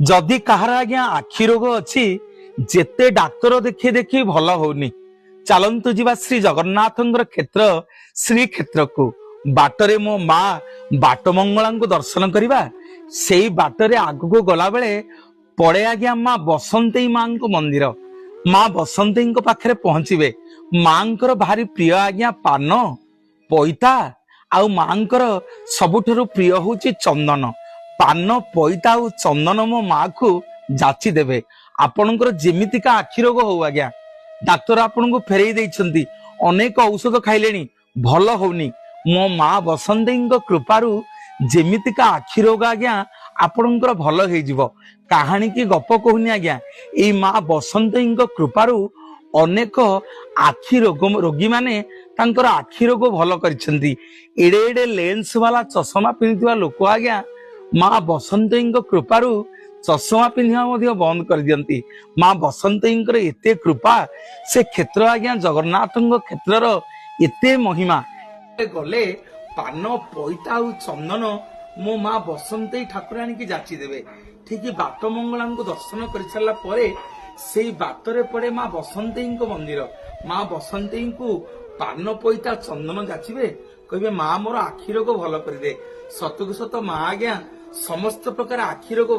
जदि कहार आज्ञा आखि रोग अच्छी जेते डाक्तर देखी देखी भल होनी चलतु जीवा श्री जगन्नाथ क्षेत्र श्री क्षेत्र को बाटरे मो माँ बाट मंगला को दर्शन करवा से बाटरे आग को गला बेले पड़े आज्ञा माँ बसंती माँ को मंदिर माँ बसंती पाखे पहुंचे माँ भारी प्रिय आज्ञा पान पैता आउ माँ सबुठु प्रिय हूँ चंदन पान पैता और चंदन मो माँ को जाची देवे आपणकर जेमितिका आखि रोग हो आज्ञा डाक्तर आपन को फेरई देइछंती अनेक औषध खाइलेनी भल होनी मो माँ बसंती कृपारू जेमितिका आखि रोग आज्ञा आपणकर भल हो जिवो कहानी की गप कहूनी आज्ञा एई माँ बसंती कृपारू अनेक आखि रोग रोगी माने तांकर आखि रोग भल करिसेंती एडे एडे लेंस वाला चश्मा पिंधिवा लोक आज्ञा माँ बसंती कृपारू चश्मा पिंधा बंद कर दियंती माँ बसंती एते कृपा से क्षेत्र आज्ञा जगन्नाथ क्षेत्र एते महिमा गले पान पैता और चंदन मो माँ बसंती ठाकुराणी की जाची देवे ठीक बाट मंगला को दर्शन कर सारा परे से बाटरे पड़े माँ बसंती मंदिर माँ बसंती को पान पैता चंदन जाचिबे कहे माँ मोर आखि रोग भल कर दे सतकु सत माँ आज्ञा समस्त प्रकार आखि रोग